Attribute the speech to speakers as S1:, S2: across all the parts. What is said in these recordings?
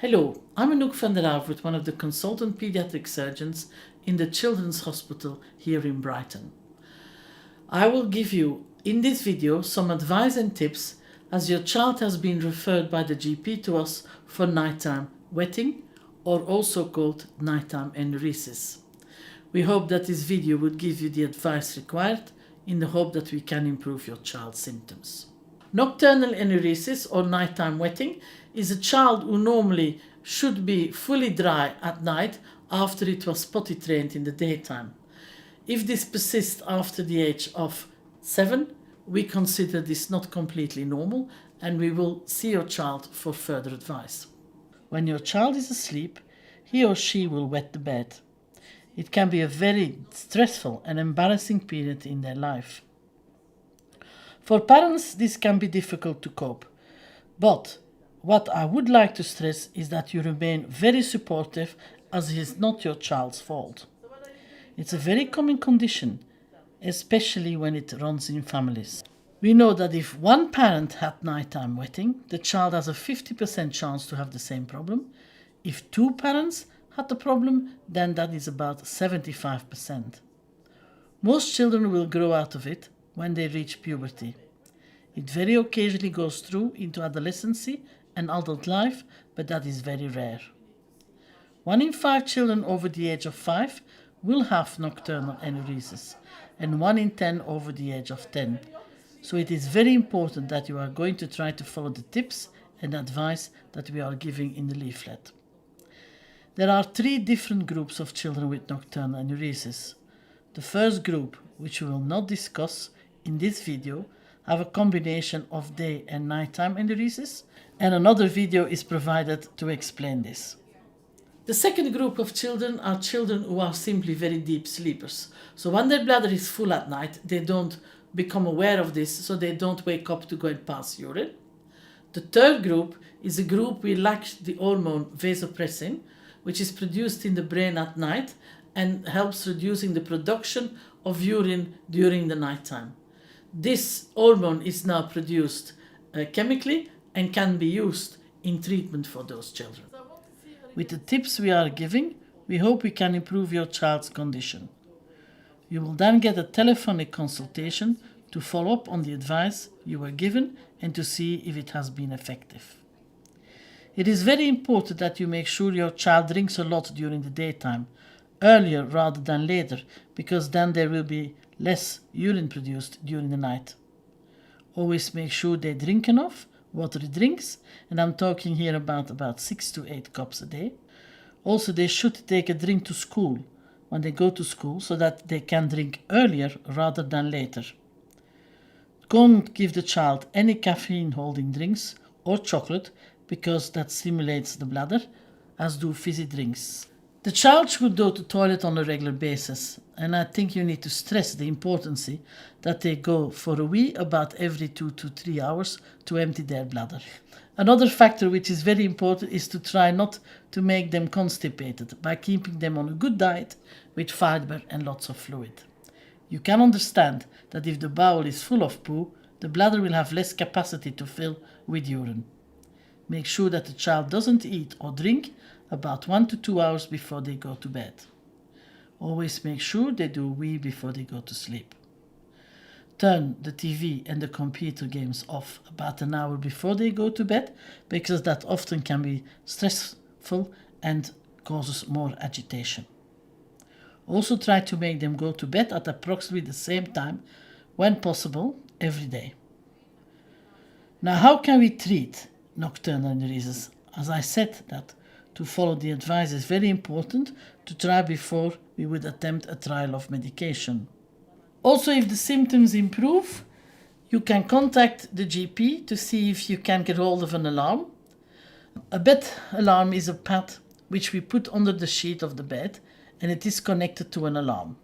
S1: Hello, I'm Anouk van der Avert, one of the consultant paediatric surgeons in the Children's Hospital here in Brighton. I will give you in this video some advice and tips as your child has been referred by the GP to us for nighttime wetting, or also called nighttime enuresis. We hope that this video would give you the advice required in the hope that we can improve your child's symptoms. Nocturnal enuresis or nighttime wetting is a child who normally should be fully dry at night after it was potty trained in the daytime. If this persists after the age of 7, we consider this not completely normal and we will see your child for further advice. When your child is asleep, he or she will wet the bed. It can be a very stressful and embarrassing period in their life. For parents, this can be difficult to cope, but what I would like to stress is that you remain very supportive, as it is not your child's fault. It's a very common condition, especially when it runs in families. We know that if one parent had nighttime wetting, the child has a 50% chance to have the same problem. If 2 parents had the problem, then that is about 75%. Most children will grow out of it when they reach puberty. It very occasionally goes through into adolescency and adult life, but that is very rare. 1 in 5 children over the age of 5 will have nocturnal enuresis, and 1 in 10 over the age of 10. So it is very important that you are going to try to follow the tips and advice that we are giving in the leaflet. There are 3 different groups of children with nocturnal enuresis. The first group, which we will not discuss in this video, have a combination of day and nighttime enuresis, and another video is provided to explain this. The second group of children are children who are simply very deep sleepers. So when their bladder is full at night, they don't become aware of this, so they don't wake up to go and pass urine. The third group is a group who lacks the hormone vasopressin, which is produced in the brain at night and helps reducing the production of urine during the nighttime. This hormone is now produced chemically and can be used in treatment for those children. With the tips we are giving, we hope we can improve your child's condition. You will then get a telephonic consultation to follow up on the advice you were given and to see if it has been effective. It is very important that you make sure your child drinks a lot during the daytime, earlier rather than later, because then there will be less urine produced during the night. Always make sure they drink enough watery drinks, and I'm talking here about 6 to 8 cups a day. Also, they should take a drink to school when they go to school so that they can drink earlier rather than later. Don't give the child any caffeine holding drinks or chocolate, because that stimulates the bladder, as do fizzy drinks. The child should go to the toilet on a regular basis, and I think you need to stress the importance that they go for a wee about every 2 to 3 hours to empty their bladder. Another factor which is very important is to try not to make them constipated by keeping them on a good diet with fiber and lots of fluid. You can understand that if the bowel is full of poo, the bladder will have less capacity to fill with urine. Make sure that the child doesn't eat or drink about 1 to 2 hours before they go to bed. Always make sure they do a wee before they go to sleep. Turn the TV and the computer games off about an hour before they go to bed, because that often can be stressful and causes more agitation. Also try to make them go to bed at approximately the same time, when possible, every day. Now, how can we treat nocturnal enuresis? As I said, that to follow the advice is very important to try before we would attempt a trial of medication. Also, if the symptoms improve, you can contact the GP to see if you can get hold of an alarm. A bed alarm is a pad which we put under the sheet of the bed, and it is connected to an alarm.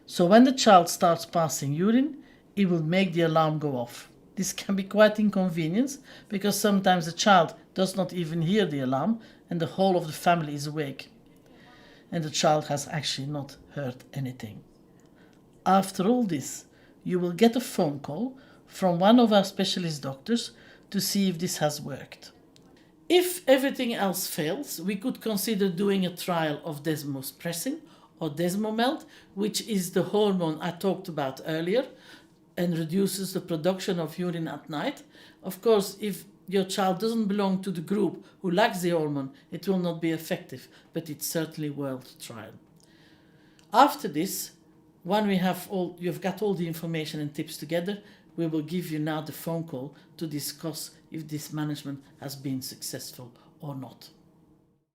S1: So when the child starts passing urine, it will make the alarm go off. This can be quite inconvenient, because sometimes the child does not even hear the alarm and the whole of the family is awake, and the child has actually not heard anything. After all this, you will get a phone call from one of our specialist doctors to see if this has worked. If everything else fails, we could consider doing a trial of desmopressin or Desmomelt, which is the hormone I talked about earlier and reduces the production of urine at night. Of course, if your child doesn't belong to the group who lacks the hormone, it will not be effective, but it's certainly worth trial. After this, when you've got all the information and tips together, we will give you now the phone call to discuss if this management has been successful or not.